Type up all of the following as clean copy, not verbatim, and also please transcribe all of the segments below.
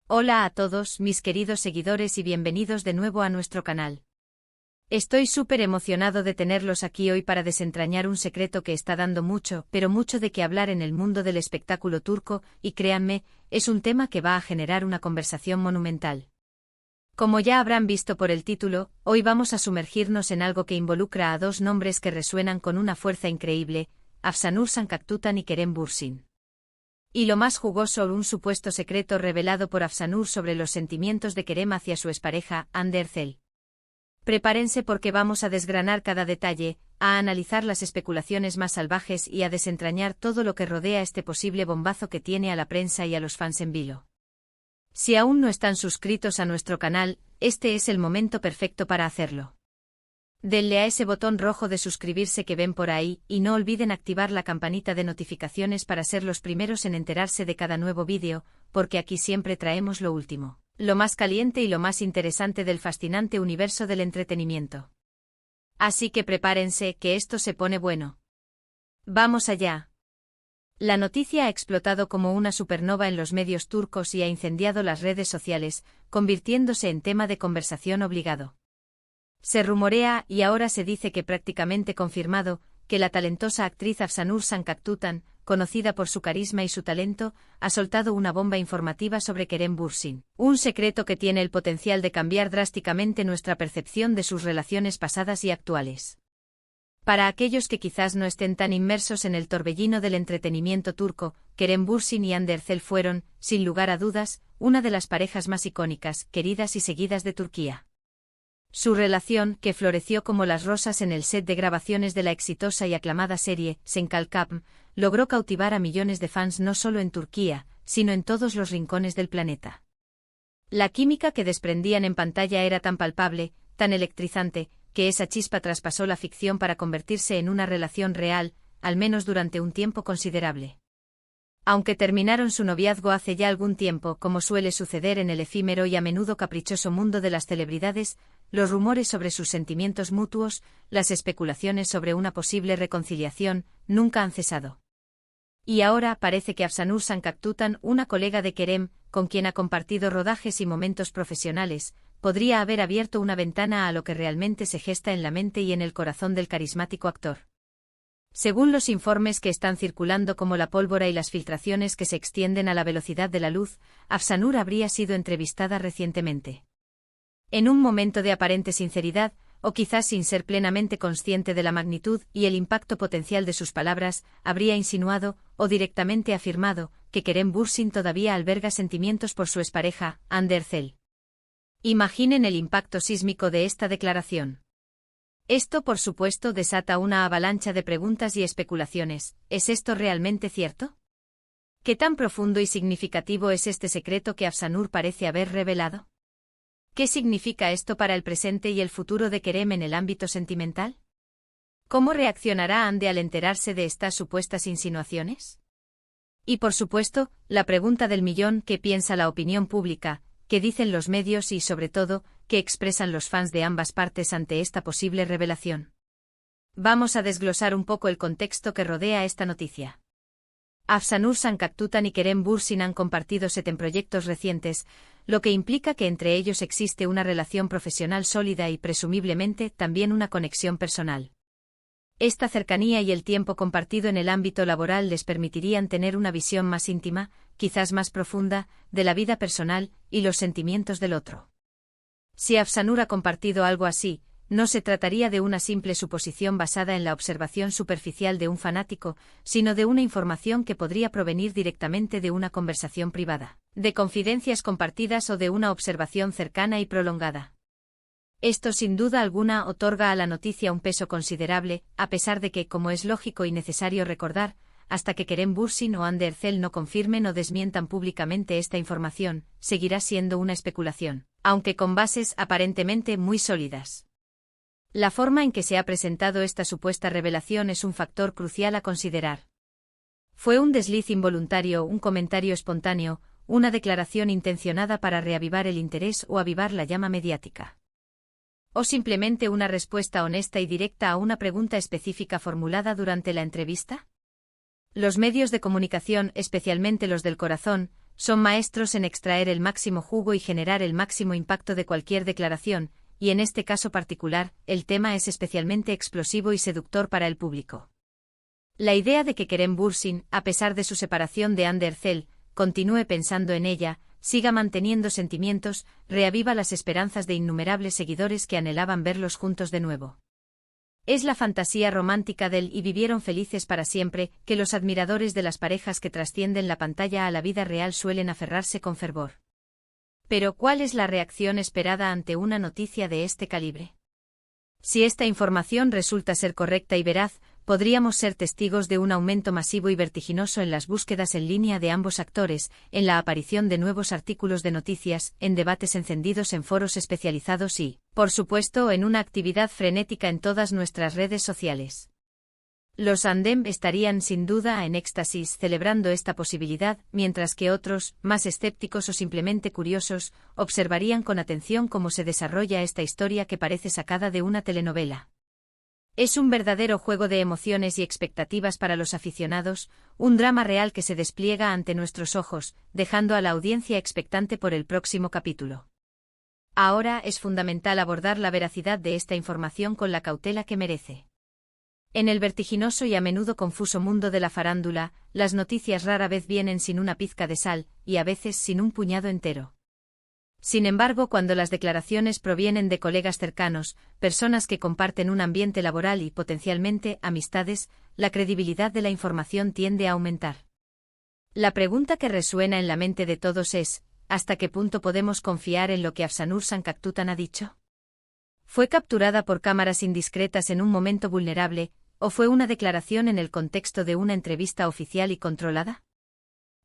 Hola a todos, mis queridos seguidores y bienvenidos de nuevo a nuestro canal. Estoy súper emocionado de tenerlos aquí hoy para desentrañar un secreto que está dando mucho, pero mucho de qué hablar en el mundo del espectáculo turco, y créanme, es un tema que va a generar una conversación monumental. Como ya habrán visto por el título, hoy vamos a sumergirnos en algo que involucra a dos nombres que resuenan con una fuerza increíble, Afsanur Sancaktutan y Kerem Bürsin. Y lo más jugoso, un supuesto secreto revelado por Afsanur sobre los sentimientos de Kerem hacia su expareja, Hande Erçel. Prepárense porque vamos a desgranar cada detalle, a analizar las especulaciones más salvajes y a desentrañar todo lo que rodea este posible bombazo que tiene a la prensa y a los fans en vilo. Si aún no están suscritos a nuestro canal, este es el momento perfecto para hacerlo. Denle a ese botón rojo de suscribirse que ven por ahí, y no olviden activar la campanita de notificaciones para ser los primeros en enterarse de cada nuevo vídeo, porque aquí siempre traemos lo último, lo más caliente y lo más interesante del fascinante universo del entretenimiento. Así que prepárense, que esto se pone bueno. ¡Vamos allá! La noticia ha explotado como una supernova en los medios turcos y ha incendiado las redes sociales, convirtiéndose en tema de conversación obligado. Se rumorea, y ahora se dice que prácticamente confirmado, que la talentosa actriz Afsanur Sancaktutan, conocida por su carisma y su talento, ha soltado una bomba informativa sobre Kerem Bürsin, un secreto que tiene el potencial de cambiar drásticamente nuestra percepción de sus relaciones pasadas y actuales. Para aquellos que quizás no estén tan inmersos en el torbellino del entretenimiento turco, Kerem Bürsin y Hande Erçel fueron, sin lugar a dudas, una de las parejas más icónicas, queridas y seguidas de Turquía. Su relación, que floreció como las rosas en el set de grabaciones de la exitosa y aclamada serie Senkalkapm, logró cautivar a millones de fans no solo en Turquía, sino en todos los rincones del planeta. La química que desprendían en pantalla era tan palpable, tan electrizante, que esa chispa traspasó la ficción para convertirse en una relación real, al menos durante un tiempo considerable. Aunque terminaron su noviazgo hace ya algún tiempo, como suele suceder en el efímero y a menudo caprichoso mundo de las celebridades, los rumores sobre sus sentimientos mutuos, las especulaciones sobre una posible reconciliación, nunca han cesado. Y ahora parece que Afsanur Sancaktutan, una colega de Kerem, con quien ha compartido rodajes y momentos profesionales, podría haber abierto una ventana a lo que realmente se gesta en la mente y en el corazón del carismático actor. Según los informes que están circulando como la pólvora y las filtraciones que se extienden a la velocidad de la luz, Afsanur habría sido entrevistada recientemente. En un momento de aparente sinceridad, o quizás sin ser plenamente consciente de la magnitud y el impacto potencial de sus palabras, habría insinuado, o directamente afirmado, que Kerem Bürsin todavía alberga sentimientos por su expareja, Hande Erçel. Imaginen el impacto sísmico de esta declaración. Esto, por supuesto, desata una avalancha de preguntas y especulaciones. ¿Es esto realmente cierto? ¿Qué tan profundo y significativo es este secreto que Afsanur parece haber revelado? ¿Qué significa esto para el presente y el futuro de Kerem en el ámbito sentimental? ¿Cómo reaccionará Hande al enterarse de estas supuestas insinuaciones? Y por supuesto, la pregunta del millón: ¿qué piensa la opinión pública? ¿Qué dicen los medios y, sobre todo, qué expresan los fans de ambas partes ante esta posible revelación? Vamos a desglosar un poco el contexto que rodea esta noticia. Afsanur Sancaktutan y Kerem Bürsin han compartido set en proyectos recientes, lo que implica que entre ellos existe una relación profesional sólida y presumiblemente también una conexión personal. Esta cercanía y el tiempo compartido en el ámbito laboral les permitirían tener una visión más íntima, quizás más profunda, de la vida personal y los sentimientos del otro. Si Afsanur ha compartido algo así, no se trataría de una simple suposición basada en la observación superficial de un fanático, sino de una información que podría provenir directamente de una conversación privada, de confidencias compartidas o de una observación cercana y prolongada. Esto sin duda alguna otorga a la noticia un peso considerable, a pesar de que, como es lógico y necesario recordar, hasta que Kerem Bürsin o Hande Erçel no confirmen o desmientan públicamente esta información, seguirá siendo una especulación, aunque con bases aparentemente muy sólidas. La forma en que se ha presentado esta supuesta revelación es un factor crucial a considerar. ¿Fue un desliz involuntario, un comentario espontáneo, una declaración intencionada para reavivar el interés o avivar la llama mediática? ¿O simplemente una respuesta honesta y directa a una pregunta específica formulada durante la entrevista? Los medios de comunicación, especialmente los del corazón, son maestros en extraer el máximo jugo y generar el máximo impacto de cualquier declaración, y en este caso particular, el tema es especialmente explosivo y seductor para el público. La idea de que Kerem Bürsin, a pesar de su separación de Hande Erçel, continúe pensando en ella, siga manteniendo sentimientos, reaviva las esperanzas de innumerables seguidores que anhelaban verlos juntos de nuevo. Es la fantasía romántica del "y vivieron felices para siempre" que los admiradores de las parejas que trascienden la pantalla a la vida real suelen aferrarse con fervor. Pero ¿cuál es la reacción esperada ante una noticia de este calibre? Si esta información resulta ser correcta y veraz, podríamos ser testigos de un aumento masivo y vertiginoso en las búsquedas en línea de ambos actores, en la aparición de nuevos artículos de noticias, en debates encendidos en foros especializados y, por supuesto, en una actividad frenética en todas nuestras redes sociales. Los Andem estarían sin duda en éxtasis celebrando esta posibilidad, mientras que otros, más escépticos o simplemente curiosos, observarían con atención cómo se desarrolla esta historia que parece sacada de una telenovela. Es un verdadero juego de emociones y expectativas para los aficionados, un drama real que se despliega ante nuestros ojos, dejando a la audiencia expectante por el próximo capítulo. Ahora es fundamental abordar la veracidad de esta información con la cautela que merece. En el vertiginoso y a menudo confuso mundo de la farándula, las noticias rara vez vienen sin una pizca de sal, y a veces sin un puñado entero. Sin embargo, cuando las declaraciones provienen de colegas cercanos, personas que comparten un ambiente laboral y, potencialmente, amistades, la credibilidad de la información tiende a aumentar. La pregunta que resuena en la mente de todos es, ¿hasta qué punto podemos confiar en lo que Afsanur Sancaktutan ha dicho? ¿Fue capturada por cámaras indiscretas en un momento vulnerable, o fue una declaración en el contexto de una entrevista oficial y controlada?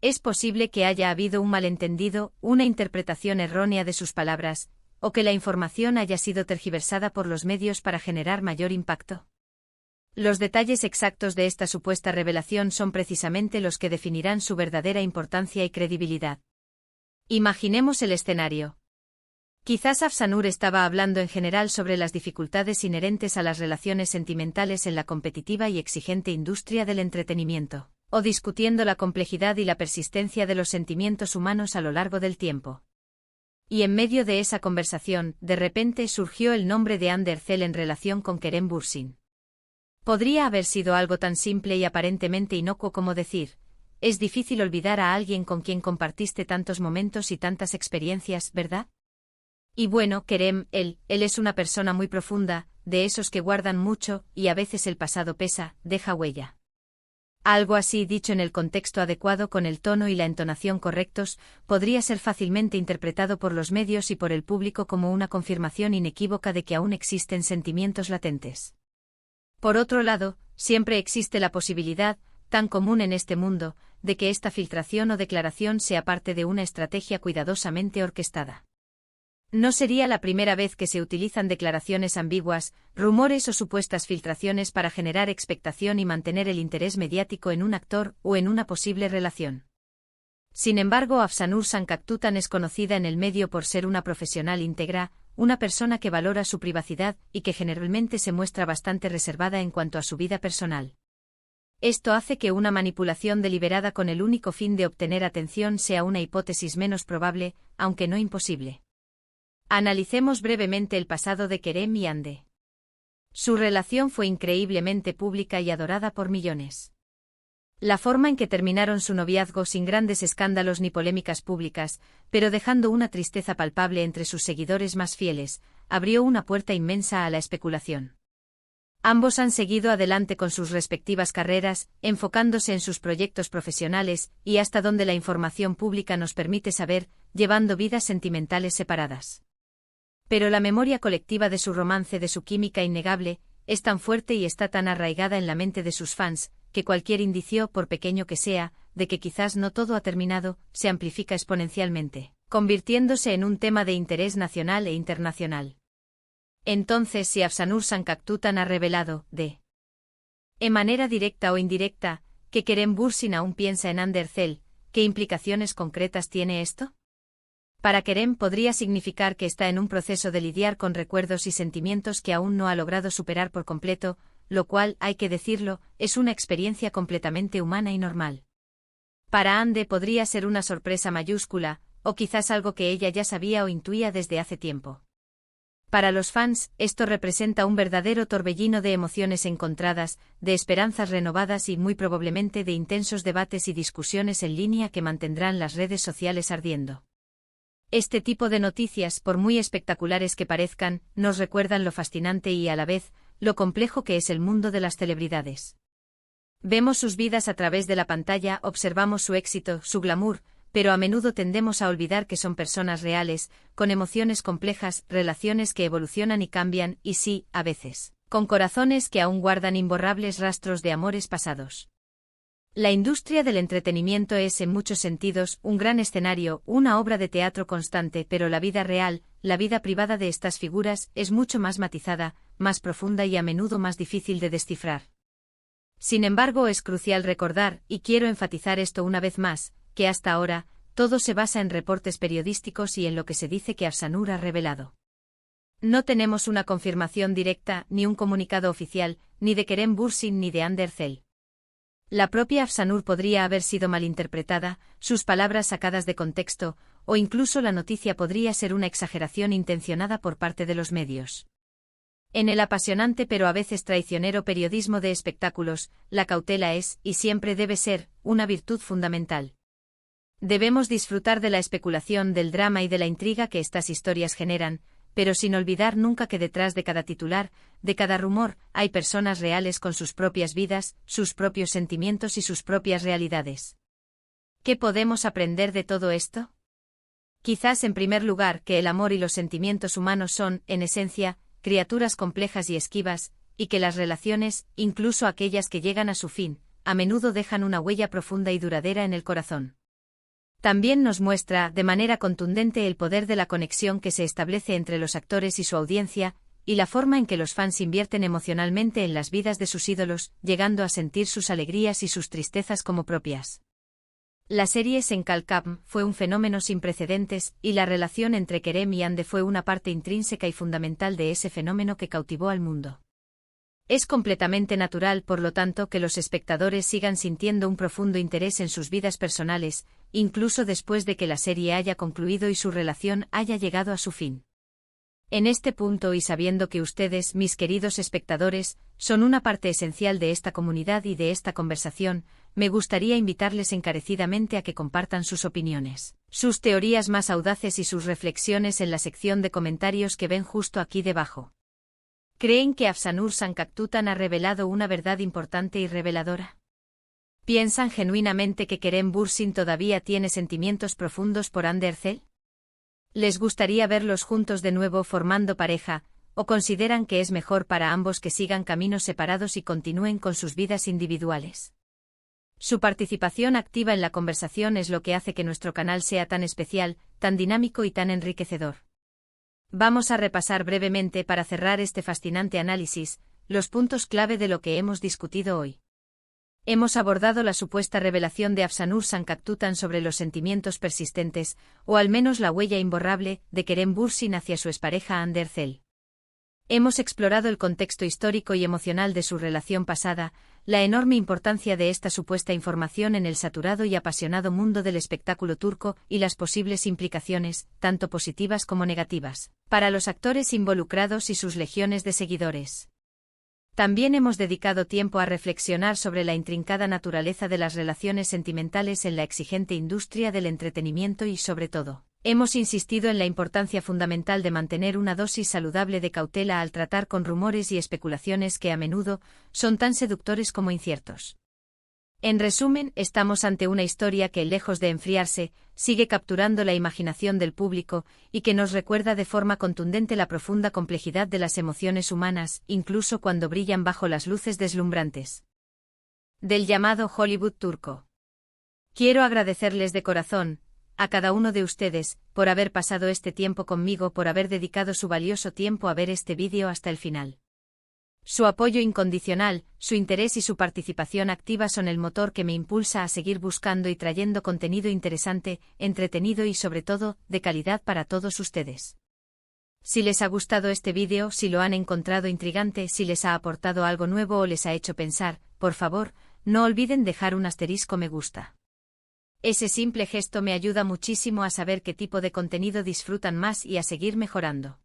Es posible que haya habido un malentendido, una interpretación errónea de sus palabras, o que la información haya sido tergiversada por los medios para generar mayor impacto. Los detalles exactos de esta supuesta revelación son precisamente los que definirán su verdadera importancia y credibilidad. Imaginemos el escenario. Quizás Afsanur estaba hablando en general sobre las dificultades inherentes a las relaciones sentimentales en la competitiva y exigente industria del entretenimiento, o discutiendo la complejidad y la persistencia de los sentimientos humanos a lo largo del tiempo. Y en medio de esa conversación, de repente surgió el nombre de Hande Erçel en relación con Kerem Bürsin. Podría haber sido algo tan simple y aparentemente inocuo como decir, es difícil olvidar a alguien con quien compartiste tantos momentos y tantas experiencias, ¿verdad? Y bueno, Kerem, él es una persona muy profunda, de esos que guardan mucho, y a veces el pasado pesa, deja huella. Algo así dicho en el contexto adecuado con el tono y la entonación correctos, podría ser fácilmente interpretado por los medios y por el público como una confirmación inequívoca de que aún existen sentimientos latentes. Por otro lado, siempre existe la posibilidad, tan común en este mundo, de que esta filtración o declaración sea parte de una estrategia cuidadosamente orquestada. No sería la primera vez que se utilizan declaraciones ambiguas, rumores o supuestas filtraciones para generar expectación y mantener el interés mediático en un actor o en una posible relación. Sin embargo, Afsanur Sancaktutan es conocida en el medio por ser una profesional íntegra, una persona que valora su privacidad y que generalmente se muestra bastante reservada en cuanto a su vida personal. Esto hace que una manipulación deliberada con el único fin de obtener atención sea una hipótesis menos probable, aunque no imposible. Analicemos brevemente el pasado de Kerem y Hande. Su relación fue increíblemente pública y adorada por millones. La forma en que terminaron su noviazgo sin grandes escándalos ni polémicas públicas, pero dejando una tristeza palpable entre sus seguidores más fieles, abrió una puerta inmensa a la especulación. Ambos han seguido adelante con sus respectivas carreras, enfocándose en sus proyectos profesionales y hasta donde la información pública nos permite saber, llevando vidas sentimentales separadas. Pero la memoria colectiva de su romance, de su química innegable, es tan fuerte y está tan arraigada en la mente de sus fans, que cualquier indicio, por pequeño que sea, de que quizás no todo ha terminado, se amplifica exponencialmente, convirtiéndose en un tema de interés nacional e internacional. Entonces, si Afsanur Sancaktutan ha revelado, de manera directa o indirecta, que Kerem Bürsin aún piensa en Hande Erçel, ¿qué implicaciones concretas tiene esto? Para Kerem podría significar que está en un proceso de lidiar con recuerdos y sentimientos que aún no ha logrado superar por completo, lo cual, hay que decirlo, es una experiencia completamente humana y normal. Para Ande podría ser una sorpresa mayúscula, o quizás algo que ella ya sabía o intuía desde hace tiempo. Para los fans, esto representa un verdadero torbellino de emociones encontradas, de esperanzas renovadas y muy probablemente de intensos debates y discusiones en línea que mantendrán las redes sociales ardiendo. Este tipo de noticias, por muy espectaculares que parezcan, nos recuerdan lo fascinante y, a la vez, lo complejo que es el mundo de las celebridades. Vemos sus vidas a través de la pantalla, observamos su éxito, su glamour, pero a menudo tendemos a olvidar que son personas reales, con emociones complejas, relaciones que evolucionan y cambian, y sí, a veces, con corazones que aún guardan imborrables rastros de amores pasados. La industria del entretenimiento es, en muchos sentidos, un gran escenario, una obra de teatro constante, pero la vida real, la vida privada de estas figuras, es mucho más matizada, más profunda y a menudo más difícil de descifrar. Sin embargo, es crucial recordar, y quiero enfatizar esto una vez más, que hasta ahora, todo se basa en reportes periodísticos y en lo que se dice que Afsanur ha revelado. No tenemos una confirmación directa, ni un comunicado oficial, ni de Kerem Bürsin ni de Hande Erçel. La propia Afsanur podría haber sido malinterpretada, sus palabras sacadas de contexto, o incluso la noticia podría ser una exageración intencionada por parte de los medios. En el apasionante pero a veces traicionero periodismo de espectáculos, la cautela es, y siempre debe ser, una virtud fundamental. Debemos disfrutar de la especulación, del drama y de la intriga que estas historias generan, pero sin olvidar nunca que detrás de cada titular, de cada rumor, hay personas reales con sus propias vidas, sus propios sentimientos y sus propias realidades. ¿Qué podemos aprender de todo esto? Quizás en primer lugar que el amor y los sentimientos humanos son, en esencia, criaturas complejas y esquivas, y que las relaciones, incluso aquellas que llegan a su fin, a menudo dejan una huella profunda y duradera en el corazón. También nos muestra, de manera contundente, el poder de la conexión que se establece entre los actores y su audiencia, y la forma en que los fans invierten emocionalmente en las vidas de sus ídolos, llegando a sentir sus alegrías y sus tristezas como propias. La serie Senkalkam fue un fenómeno sin precedentes, y la relación entre Kerem y Hande fue una parte intrínseca y fundamental de ese fenómeno que cautivó al mundo. Es completamente natural, por lo tanto, que los espectadores sigan sintiendo un profundo interés en sus vidas personales, incluso después de que la serie haya concluido y su relación haya llegado a su fin. En este punto, y sabiendo que ustedes, mis queridos espectadores, son una parte esencial de esta comunidad y de esta conversación, me gustaría invitarles encarecidamente a que compartan sus opiniones, sus teorías más audaces y sus reflexiones en la sección de comentarios que ven justo aquí debajo. ¿Creen que Afsanur Sankaktutan ha revelado una verdad importante y reveladora? ¿Piensan genuinamente que Kerem Bürsin todavía tiene sentimientos profundos por Hande Erçel? ¿Les gustaría verlos juntos de nuevo formando pareja, o consideran que es mejor para ambos que sigan caminos separados y continúen con sus vidas individuales? Su participación activa en la conversación es lo que hace que nuestro canal sea tan especial, tan dinámico y tan enriquecedor. Vamos a repasar brevemente, para cerrar este fascinante análisis, los puntos clave de lo que hemos discutido hoy. Hemos abordado la supuesta revelación de Afsanur Sankaktutan sobre los sentimientos persistentes, o al menos la huella imborrable, de Kerem Bürsin hacia su expareja Hande Erçel. Hemos explorado el contexto histórico y emocional de su relación pasada, la enorme importancia de esta supuesta información en el saturado y apasionado mundo del espectáculo turco y las posibles implicaciones, tanto positivas como negativas, para los actores involucrados y sus legiones de seguidores. También hemos dedicado tiempo a reflexionar sobre la intrincada naturaleza de las relaciones sentimentales en la exigente industria del entretenimiento y, sobre todo, hemos insistido en la importancia fundamental de mantener una dosis saludable de cautela al tratar con rumores y especulaciones que a menudo son tan seductores como inciertos. En resumen, estamos ante una historia que, lejos de enfriarse, sigue capturando la imaginación del público y que nos recuerda de forma contundente la profunda complejidad de las emociones humanas, incluso cuando brillan bajo las luces deslumbrantes del llamado Hollywood turco. Quiero agradecerles de corazón, a cada uno de ustedes, por haber pasado este tiempo conmigo, por haber dedicado su valioso tiempo a ver este vídeo hasta el final. Su apoyo incondicional, su interés y su participación activa son el motor que me impulsa a seguir buscando y trayendo contenido interesante, entretenido y sobre todo, de calidad para todos ustedes. Si les ha gustado este vídeo, si lo han encontrado intrigante, si les ha aportado algo nuevo o les ha hecho pensar, por favor, no olviden dejar un asterisco me gusta. Ese simple gesto me ayuda muchísimo a saber qué tipo de contenido disfrutan más y a seguir mejorando.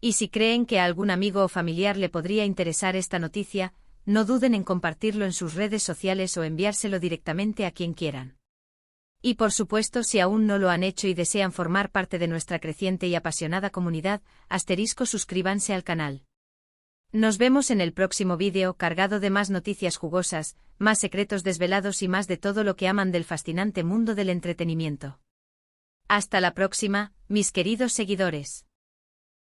Y si creen que a algún amigo o familiar le podría interesar esta noticia, no duden en compartirlo en sus redes sociales o enviárselo directamente a quien quieran. Y por supuesto, si aún no lo han hecho y desean formar parte de nuestra creciente y apasionada comunidad, suscríbanse al canal. Nos vemos en el próximo vídeo cargado de más noticias jugosas, más secretos desvelados y más de todo lo que aman del fascinante mundo del entretenimiento. Hasta la próxima, mis queridos seguidores.